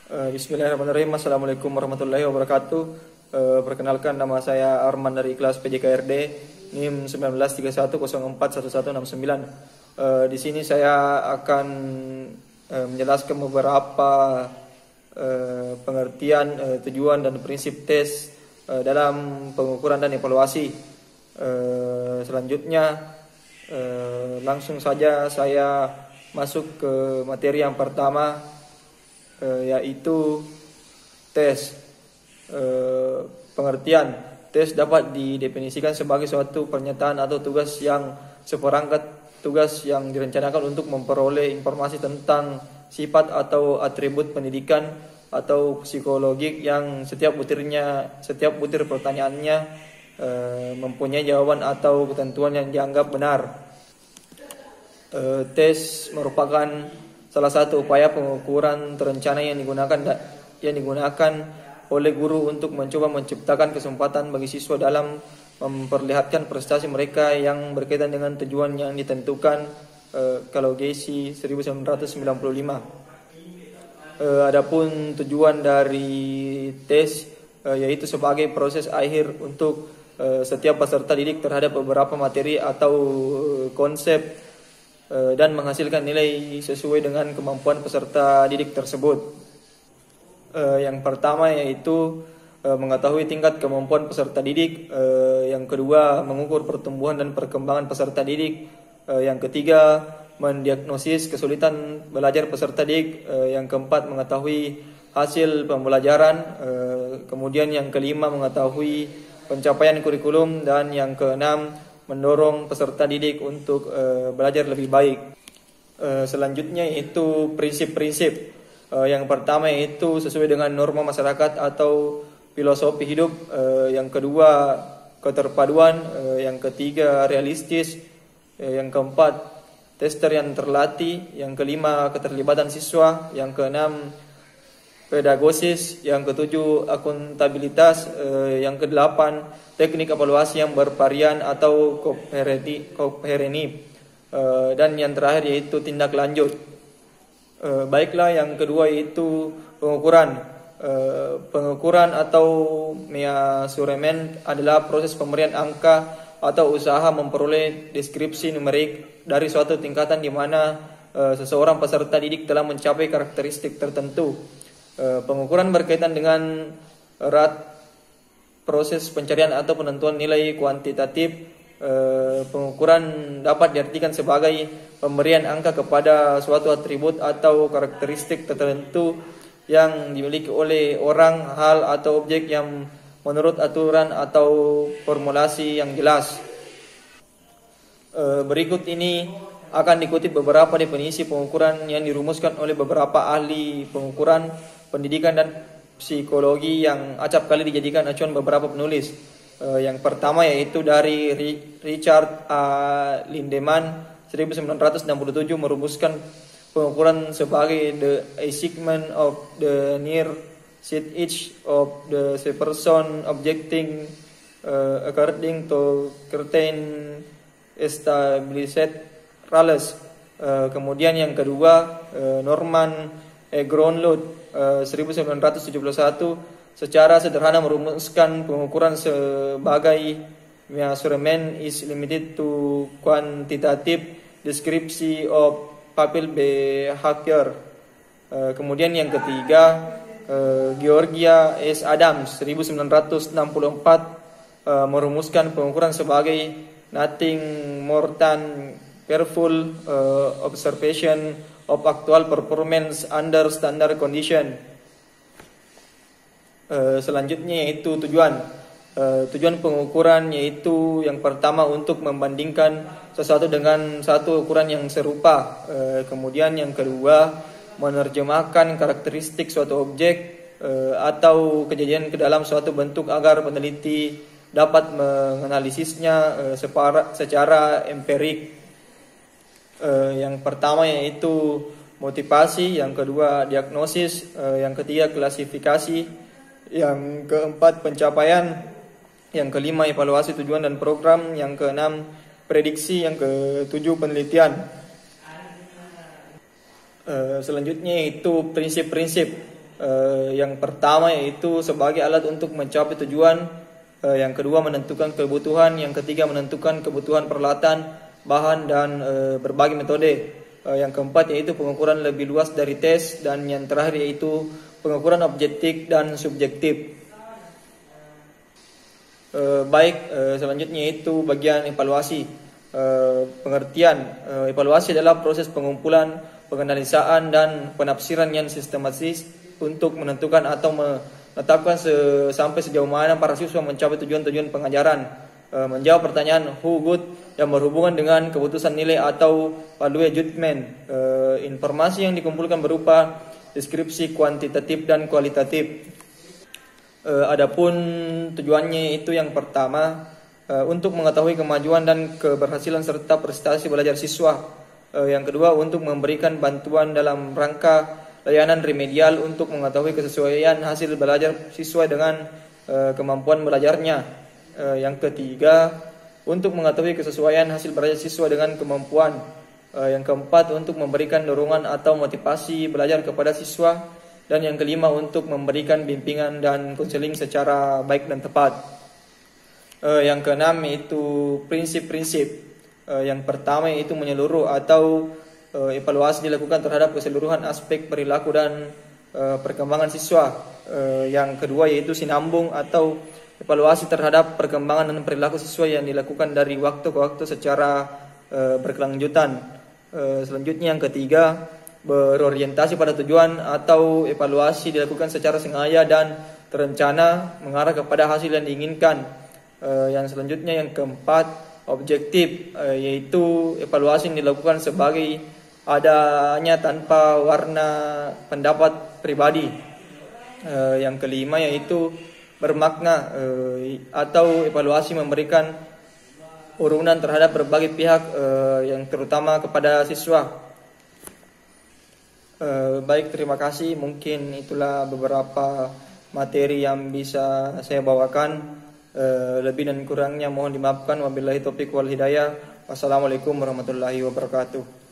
Bismillahirrahmanirrahim. Assalamualaikum warahmatullahi wabarakatuh. Perkenalkan, nama saya Arman dari kelas PJKRD NIM 1931041169. Di sini saya akan menjelaskan beberapa pengertian, tujuan dan prinsip tes dalam pengukuran dan evaluasi. Selanjutnya langsung saja saya masuk ke materi yang pertama, yaitu tes. Pengertian tes dapat didefinisikan sebagai suatu pernyataan atau tugas yang seperangkat tugas yang direncanakan untuk memperoleh informasi tentang sifat atau atribut pendidikan atau psikologik yang setiap butir pertanyaannya mempunyai jawaban atau ketentuan yang dianggap benar. Tes merupakan salah satu upaya pengukuran terencana yang digunakan oleh guru untuk mencoba menciptakan kesempatan bagi siswa dalam memperlihatkan prestasi mereka yang berkaitan dengan tujuan yang ditentukan kalau GC 1995. Adapun tujuan dari tes yaitu sebagai proses akhir untuk setiap peserta didik terhadap beberapa materi atau konsep dan menghasilkan nilai sesuai dengan kemampuan peserta didik tersebut. Yang pertama yaitu mengetahui tingkat kemampuan peserta didik. Yang kedua, mengukur pertumbuhan dan perkembangan peserta didik. Yang ketiga, mendiagnosis kesulitan belajar peserta didik. Yang keempat, mengetahui hasil pembelajaran. Kemudian yang kelima, mengetahui pencapaian kurikulum. Dan yang keenam, mendorong peserta didik untuk belajar lebih baik. Selanjutnya yaitu prinsip-prinsip. Yang pertama yaitu sesuai dengan norma masyarakat atau filosofi hidup. Yang kedua, keterpaduan. Yang ketiga, realistis. Yang keempat, tester yang terlatih. Yang kelima, keterlibatan siswa. Yang keenam, pedagosis. Yang ketujuh, akuntabilitas. Yang kedelapan, teknik evaluasi yang bervarian atau kooperatif. Dan yang terakhir yaitu tindak lanjut. Baiklah, yang kedua yaitu pengukuran. Pengukuran atau measurement adalah proses pemberian angka atau usaha memperoleh deskripsi numerik dari suatu tingkatan di mana seseorang peserta didik telah mencapai karakteristik tertentu. Pengukuran berkaitan dengan erat proses pencarian atau penentuan nilai kuantitatif. Pengukuran dapat diartikan sebagai pemberian angka kepada suatu atribut atau karakteristik tertentu yang dimiliki oleh orang, hal, atau objek yang menurut aturan atau formulasi yang jelas. Berikut ini akan dikutip beberapa definisi pengukuran yang dirumuskan oleh beberapa ahli pengukuran pendidikan dan psikologi yang acap kali dijadikan acuan beberapa penulis. Yang pertama yaitu dari Richard A. Lindemann 1967 merumuskan pengukuran sebagai the achievement of the near set each of the person objecting according to certain established rules. Kemudian yang kedua, Norman Gronlund 1971 secara sederhana merumuskan pengukuran sebagai measurement is limited to quantitative description of pupil behavior. Kemudian yang ketiga, Georgia S. Adams 1964 merumuskan pengukuran sebagai nothing more than careful observation of actual performance under standard condition. Selanjutnya yaitu tujuan. Tujuan pengukuran yaitu yang pertama untuk membandingkan sesuatu dengan satu ukuran yang serupa. Kemudian yang kedua, menerjemahkan karakteristik suatu objek atau kejadian ke dalam suatu bentuk agar peneliti dapat menganalisisnya secara empirik. Yang pertama yaitu motivasi, yang kedua diagnosis, yang ketiga klasifikasi, yang keempat pencapaian, yang kelima evaluasi tujuan dan program, yang keenam prediksi, yang ketujuh penelitian. Selanjutnya itu prinsip-prinsip. Yang pertama yaitu sebagai alat untuk mencapai tujuan, yang kedua menentukan kebutuhan, yang ketiga menentukan kebutuhan peralatan, bahan dan berbagai metode. Yang keempat yaitu pengukuran lebih luas dari tes, dan yang terakhir yaitu pengukuran objektif dan subjektif. Selanjutnya itu bagian evaluasi. Pengertian evaluasi adalah proses pengumpulan, penganalisaan dan penafsiran yang sistematis untuk menentukan atau menetapkan sampai sejauh mana para siswa mencapai tujuan-tujuan pengajaran. Menjawab pertanyaan who good yang berhubungan dengan keputusan nilai atau value judgment. Informasi yang dikumpulkan berupa deskripsi kuantitatif dan kualitatif. Adapun tujuannya itu yang pertama untuk mengetahui kemajuan dan keberhasilan serta prestasi belajar siswa. Yang kedua untuk memberikan bantuan dalam rangka layanan remedial untuk mengetahui kesesuaian hasil belajar siswa dengan kemampuan belajarnya. Yang ketiga untuk mengetahui kesesuaian hasil belajar siswa dengan kemampuan. Yang keempat untuk memberikan dorongan atau motivasi belajar kepada siswa. Dan yang kelima untuk memberikan bimbingan dan konseling secara baik dan tepat. Yang keenam itu prinsip-prinsip. Yang pertama itu menyeluruh atau evaluasi dilakukan terhadap keseluruhan aspek perilaku dan perkembangan siswa. Yang kedua yaitu sinambung atau evaluasi terhadap perkembangan dan perilaku siswa yang dilakukan dari waktu ke waktu secara berkelanjutan. Selanjutnya yang ketiga berorientasi pada tujuan atau evaluasi dilakukan secara sengaja dan terencana mengarah kepada hasil yang diinginkan. Yang selanjutnya yang keempat objektif, yaitu evaluasi yang dilakukan sebagai adanya tanpa warna pendapat pribadi. Yang kelima yaitu bermakna, atau evaluasi memberikan urunan terhadap berbagai pihak, yang terutama kepada siswa. Baik, terima kasih. Mungkin itulah beberapa materi yang bisa saya bawakan. Lebih dan kurangnya mohon dimaafkan. Wabillahi taufiq wal hidayah. Wassalamualaikum warahmatullahi wabarakatuh.